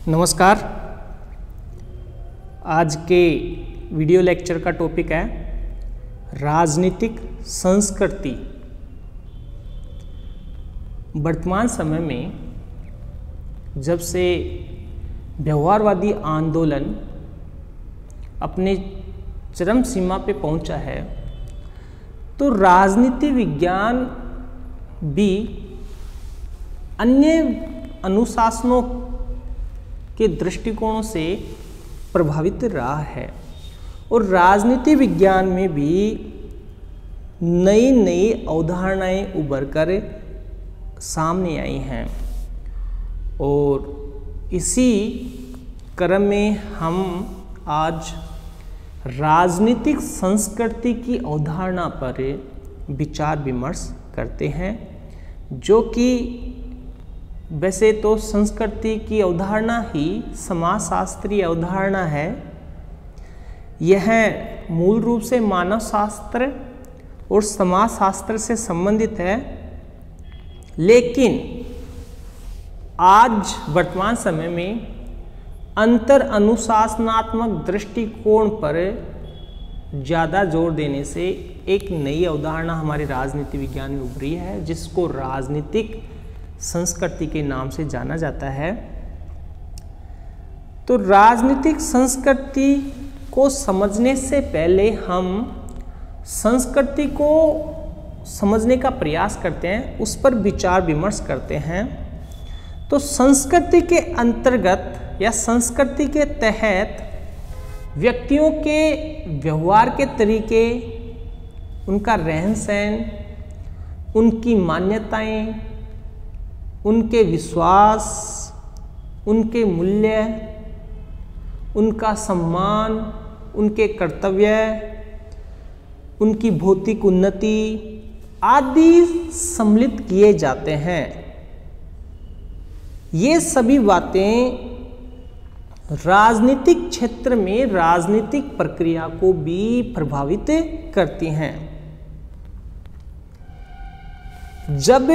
नमस्कार। आज के वीडियो लेक्चर का टॉपिक है राजनीतिक संस्कृति। वर्तमान समय में जब से व्यवहारवादी आंदोलन अपने चरम सीमा पे पहुंचा है, तो राजनीति विज्ञान भी अन्य अनुशासनों के दृष्टिकोणों से प्रभावित रहा है और राजनीति विज्ञान में भी नई नई अवधारणाएं उभर कर सामने आई हैं। और इसी क्रम में हम आज राजनीतिक संस्कृति की अवधारणा पर विचार विमर्श करते हैं, जो कि वैसे तो संस्कृति की अवधारणा ही समाजशास्त्रीय अवधारणा है। यह मूल रूप से मानव शास्त्र और समाजशास्त्र से संबंधित है, लेकिन आज वर्तमान समय में अंतर अनुशासनात्मक दृष्टिकोण पर ज़्यादा जोर देने से एक नई अवधारणा हमारे राजनीति विज्ञान में उभरी है, जिसको राजनीतिक संस्कृति के नाम से जाना जाता है। तो राजनीतिक संस्कृति को समझने से पहले हम संस्कृति को समझने का प्रयास करते हैं, उस पर विचार विमर्श करते हैं। तो संस्कृति के अंतर्गत या संस्कृति के तहत व्यक्तियों के व्यवहार के तरीके, उनका रहन सहन, उनकी मान्यताएं, उनके विश्वास, उनके मूल्य, उनका सम्मान, उनके कर्तव्य, उनकी भौतिक उन्नति आदि सम्मिलित किए जाते हैं। ये सभी बातें राजनीतिक क्षेत्र में राजनीतिक प्रक्रिया को भी प्रभावित करती हैं। जब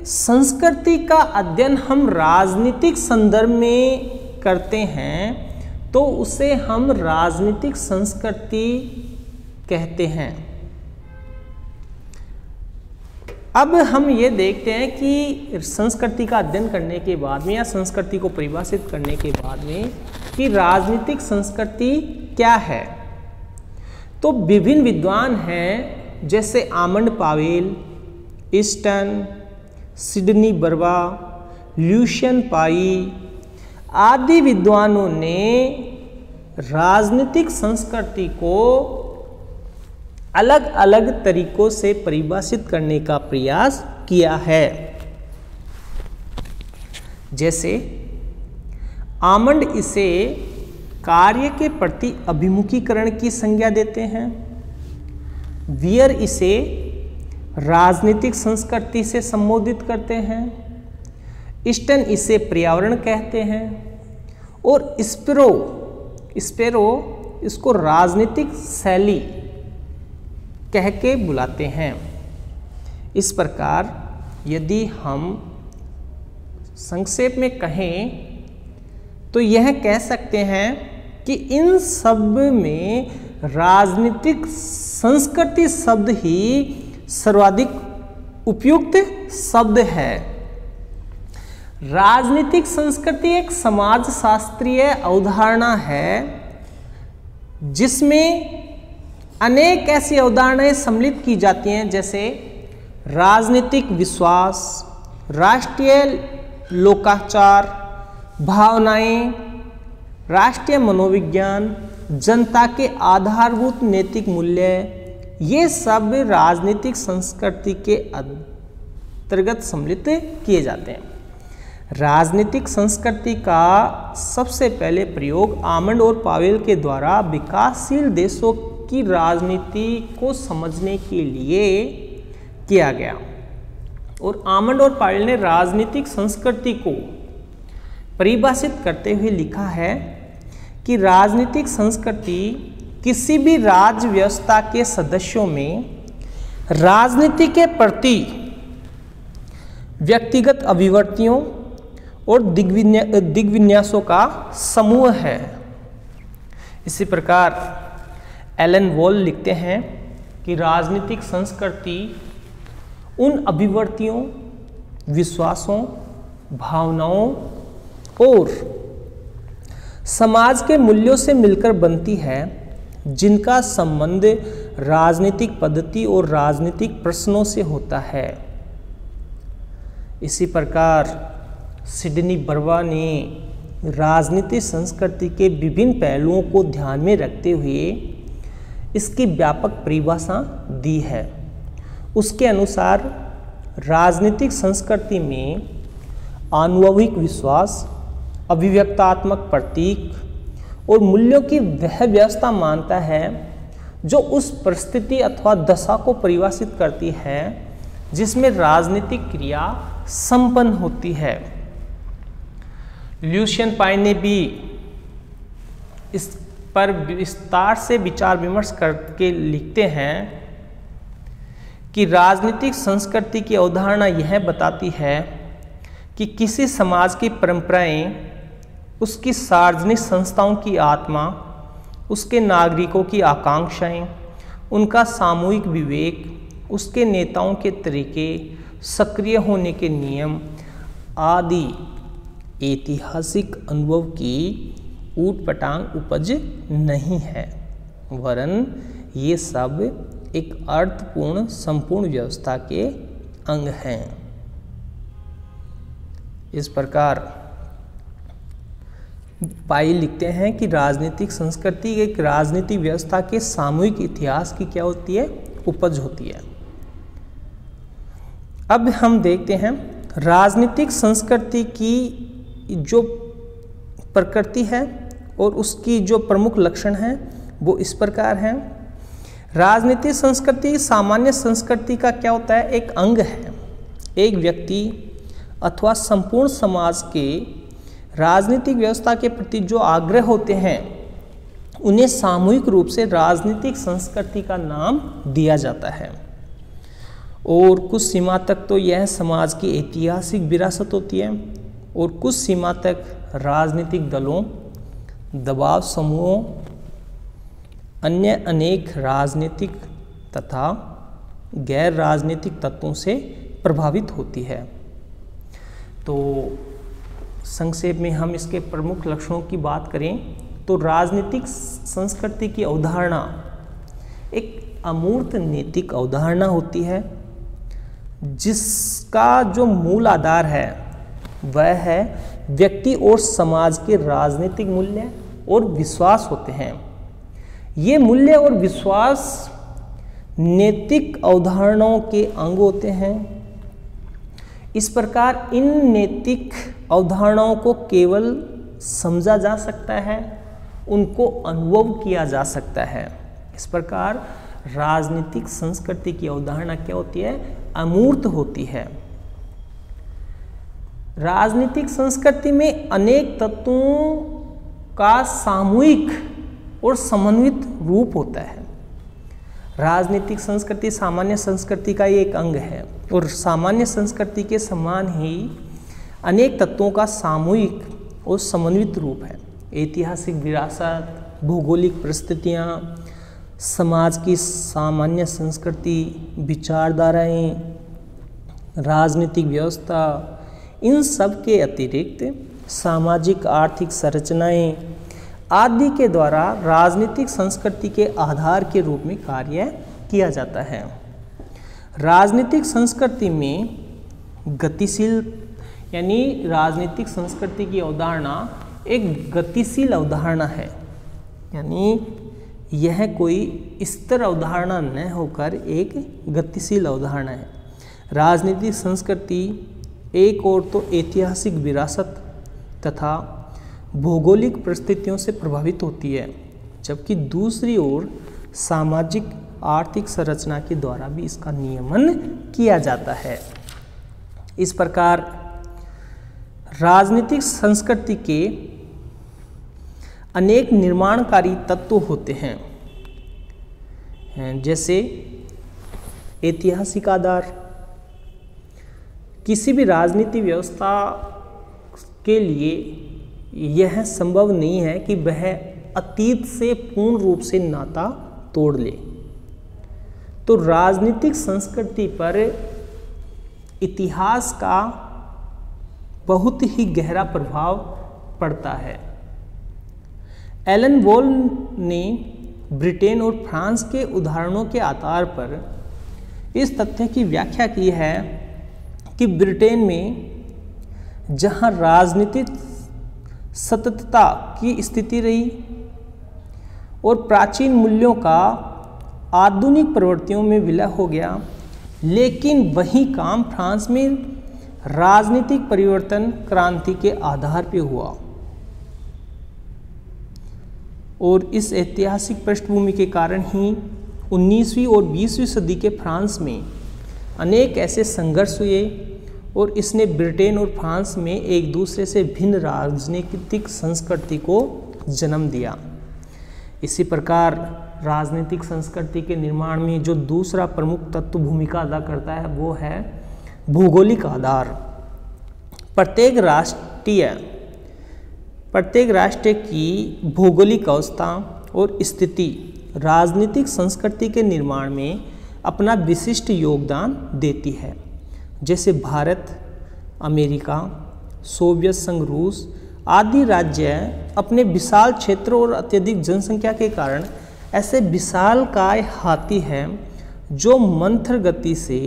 संस्कृति का अध्ययन हम राजनीतिक संदर्भ में करते हैं, तो उसे हम राजनीतिक संस्कृति कहते हैं। अब हम ये देखते हैं कि संस्कृति का अध्ययन करने के बाद में या संस्कृति को परिभाषित करने के बाद में कि राजनीतिक संस्कृति क्या है। तो विभिन्न विद्वान हैं, जैसे almond Pavel, Easton, Sydney Barva, ल्यूशियन पाई आदि विद्वानों ने राजनीतिक संस्कृति को अलग अलग तरीकों से परिभाषित करने का प्रयास किया है। जैसे आमंड इसे कार्य के प्रति अभिमुखीकरण की संज्ञा देते हैं, वियर इसे राजनीतिक संस्कृति से संबोधित करते हैं, ईस्टन इसे पर्यावरण कहते हैं और स्पेरो इसको राजनीतिक शैली कह के बुलाते हैं। इस प्रकार यदि हम संक्षेप में कहें तो यह कह सकते हैं कि इन सब में राजनीतिक संस्कृति शब्द ही सर्वाधिक उपयुक्त शब्द है। राजनीतिक संस्कृति एक समाजशास्त्रीय अवधारणा है, जिसमें अनेक ऐसी अवधारणाएं सम्मिलित की जाती हैं, जैसे राजनीतिक विश्वास, राष्ट्रीय लोकाचार, भावनाएं, राष्ट्रीय मनोविज्ञान, जनता के आधारभूत नैतिक मूल्य, ये सब राजनीतिक संस्कृति के अंतर्गत सम्मिलित किए जाते हैं। राजनीतिक संस्कृति का सबसे पहले प्रयोग आमंड और पावेल के द्वारा विकासशील देशों की राजनीति को समझने के लिए किया गया। और आमंड और पावेल ने राजनीतिक संस्कृति को परिभाषित करते हुए लिखा है कि राजनीतिक संस्कृति किसी भी राज्य व्यवस्था के सदस्यों में राजनीति के प्रति व्यक्तिगत अभिव्यक्तियों और दिग्विन्यासों का समूह है। इसी प्रकार एलन वॉल लिखते हैं कि राजनीतिक संस्कृति उन अभिव्यक्तियों, विश्वासों, भावनाओं और समाज के मूल्यों से मिलकर बनती है जिनका संबंध राजनीतिक पद्धति और राजनीतिक प्रश्नों से होता है। इसी प्रकार सिडनी बर्वा ने राजनीतिक संस्कृति के विभिन्न पहलुओं को ध्यान में रखते हुए इसकी व्यापक परिभाषा दी है। उसके अनुसार राजनीतिक संस्कृति में आनुभविक विश्वास, अभिव्यक्तात्मक प्रतीक और मूल्यों की वह व्यवस्था मानता है जो उस परिस्थिति अथवा दशा को परिभाषित करती है जिसमें राजनीतिक क्रिया संपन्न होती है। ल्यूशियन पाई ने भी इस पर विस्तार से विचार विमर्श करके लिखते हैं कि राजनीतिक संस्कृति की अवधारणा यह बताती है कि किसी समाज की परंपराएं, उसकी सार्वजनिक संस्थाओं की आत्मा, उसके नागरिकों की आकांक्षाएं, उनका सामूहिक विवेक, उसके नेताओं के तरीके, सक्रिय होने के नियम आदि ऐतिहासिक अनुभव की ऊटपटांग उपज नहीं है, वरन ये सब एक अर्थपूर्ण संपूर्ण व्यवस्था के अंग हैं। इस प्रकार पाई लिखते हैं कि राजनीतिक संस्कृति एक राजनीतिक व्यवस्था के सामूहिक इतिहास की क्या होती है, उपज होती है। अब हम देखते हैं राजनीतिक संस्कृति की जो प्रकृति है और उसकी जो प्रमुख लक्षण हैं वो इस प्रकार हैं। राजनीतिक संस्कृति सामान्य संस्कृति का क्या होता है, एक अंग है। एक व्यक्ति अथवा संपूर्ण समाज के राजनीतिक व्यवस्था के प्रति जो आग्रह होते हैं उन्हें सामूहिक रूप से राजनीतिक संस्कृति का नाम दिया जाता है। और कुछ सीमा तक तो यह समाज की ऐतिहासिक विरासत होती है और कुछ सीमा तक राजनीतिक दलों, दबाव समूहों, अन्य अनेक राजनीतिक तथा गैर राजनीतिक तत्वों से प्रभावित होती है। तो संक्षेप में हम इसके प्रमुख लक्षणों की बात करें तो राजनीतिक संस्कृति की अवधारणा एक अमूर्त नैतिक अवधारणा होती है जिसका जो मूल आधार है वह है व्यक्ति और समाज के राजनीतिक मूल्य और विश्वास होते हैं। ये मूल्य और विश्वास नैतिक अवधारणाओं के अंग होते हैं। इस प्रकार इन नैतिक अवधारणाओं को केवल समझा जा सकता है, उनको अनुभव किया जा सकता है। इस प्रकार राजनीतिक संस्कृति की अवधारणा क्या होती है, अमूर्त होती है। राजनीतिक संस्कृति में अनेक तत्वों का सामूहिक और समन्वित रूप होता है। राजनीतिक संस्कृति सामान्य संस्कृति का एक अंग है और सामान्य संस्कृति के समान ही अनेक तत्वों का सामूहिक और समन्वित रूप है। ऐतिहासिक विरासत, भौगोलिक परिस्थितियाँ, समाज की सामान्य संस्कृति, विचारधाराएं, राजनीतिक व्यवस्था, इन सब के अतिरिक्त सामाजिक आर्थिक संरचनाएं आदि के द्वारा राजनीतिक संस्कृति के आधार के रूप में कार्य किया जाता है। राजनीतिक संस्कृति में गतिशील यानी राजनीतिक संस्कृति की अवधारणा एक गतिशील अवधारणा है, यानी यह कोई स्थिर अवधारणा न होकर एक गतिशील अवधारणा है। राजनीतिक संस्कृति एक ओर तो ऐतिहासिक विरासत तथा भौगोलिक परिस्थितियों से प्रभावित होती है, जबकि दूसरी ओर सामाजिक आर्थिक संरचना के द्वारा भी इसका नियमन किया जाता है। इस प्रकार राजनीतिक संस्कृति के अनेक निर्माणकारी तत्व होते हैं, जैसे ऐतिहासिक आधार। किसी भी राजनीतिक व्यवस्था के लिए यह संभव नहीं है कि वह अतीत से पूर्ण रूप से नाता तोड़ ले। तो राजनीतिक संस्कृति पर इतिहास का बहुत ही गहरा प्रभाव पड़ता है। एलन वॉल ने ब्रिटेन और फ्रांस के उदाहरणों के आधार पर इस तथ्य की व्याख्या की है कि ब्रिटेन में जहां राजनीतिक सततता की स्थिति रही और प्राचीन मूल्यों का आधुनिक प्रवृत्तियों में विलय हो गया, लेकिन वही काम फ्रांस में राजनीतिक परिवर्तन क्रांति के आधार पर हुआ और इस ऐतिहासिक पृष्ठभूमि के कारण ही 19वीं और 20वीं सदी के फ्रांस में अनेक ऐसे संघर्ष हुए और इसने ब्रिटेन और फ्रांस में एक दूसरे से भिन्न राजनीतिक संस्कृति को जन्म दिया। इसी प्रकार राजनीतिक संस्कृति के निर्माण में जो दूसरा प्रमुख तत्व भूमिका अदा करता है वो है भौगोलिक आधार। प्रत्येक राष्ट्र की भौगोलिक अवस्था और स्थिति राजनीतिक संस्कृति के निर्माण में अपना विशिष्ट योगदान देती है। जैसे भारत, अमेरिका, सोवियत संघ, रूस आदि राज्य अपने विशाल क्षेत्र और अत्यधिक जनसंख्या के कारण ऐसे विशालकाय हाथी हैं जो मंथर गति से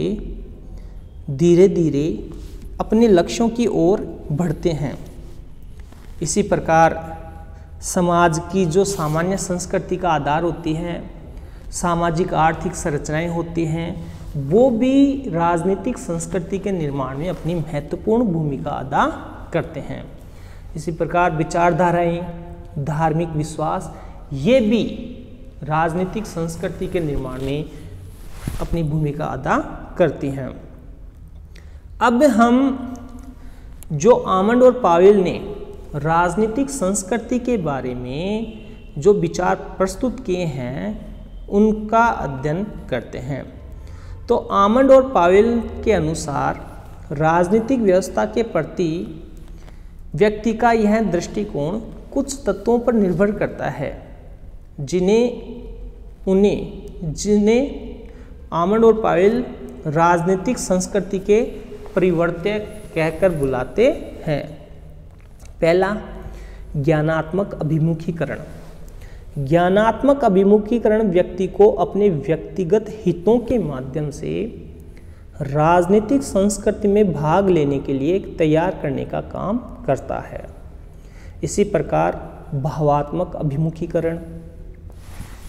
धीरे धीरे अपने लक्ष्यों की ओर बढ़ते हैं। इसी प्रकार समाज की जो सामान्य संस्कृति का आधार होती है, सामाजिक आर्थिक संरचनाएं होती हैं, वो भी राजनीतिक संस्कृति के निर्माण में अपनी महत्वपूर्ण भूमिका अदा करते हैं। इसी प्रकार विचारधाराएं, धार्मिक विश्वास, ये भी राजनीतिक संस्कृति के निर्माण में अपनी भूमिका अदा करती हैं। अब हम जो आमंड और पावेल ने राजनीतिक संस्कृति के बारे में जो विचार प्रस्तुत किए हैं उनका अध्ययन करते हैं। तो आमंड और पावेल के अनुसार राजनीतिक व्यवस्था के प्रति व्यक्ति का यह दृष्टिकोण कुछ तत्वों पर निर्भर करता है जिन्हें आमंड और पावेल राजनीतिक संस्कृति के परिवर्तक कहकर बुलाते हैं। पहला, ज्ञानात्मक अभिमुखीकरण। ज्ञानात्मक अभिमुखीकरण व्यक्ति को अपने व्यक्तिगत हितों के माध्यम से राजनीतिक संस्कृति में भाग लेने के लिए तैयार करने का काम करता है। इसी प्रकार भावात्मक अभिमुखीकरण,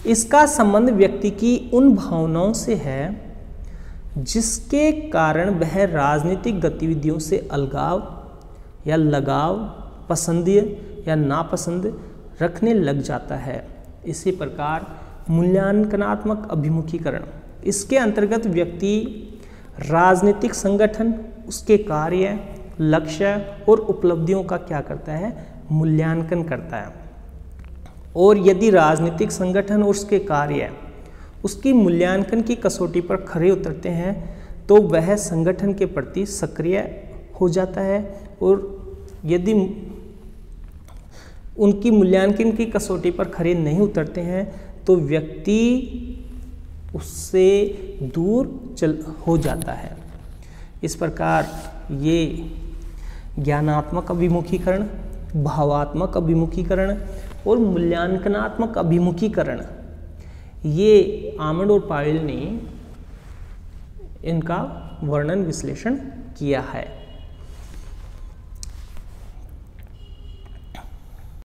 इसका संबंध व्यक्ति की उन भावनाओं से है जिसके कारण वह राजनीतिक गतिविधियों से अलगाव या लगाव, पसंद या नापसंद रखने लग जाता है। इसी प्रकार मूल्यांकनात्मक अभिमुखीकरण, इसके अंतर्गत व्यक्ति राजनीतिक संगठन, उसके कार्य, लक्ष्य और उपलब्धियों का क्या करता है, मूल्यांकन करता है। और यदि राजनीतिक संगठन और उसके कार्य उसकी मूल्यांकन की कसौटी पर खरे उतरते हैं तो वह संगठन के प्रति सक्रिय हो जाता है, और यदि उनकी मूल्यांकन की कसौटी पर खरे नहीं उतरते हैं तो व्यक्ति उससे दूर हो जाता है। इस प्रकार ये ज्ञानात्मक अभिमुखीकरण, भावात्मक अभिमुखीकरण और मूल्यांकनात्मक अभिमुखीकरण, ये आमंड और पावेल ने इनका वर्णन विश्लेषण किया है।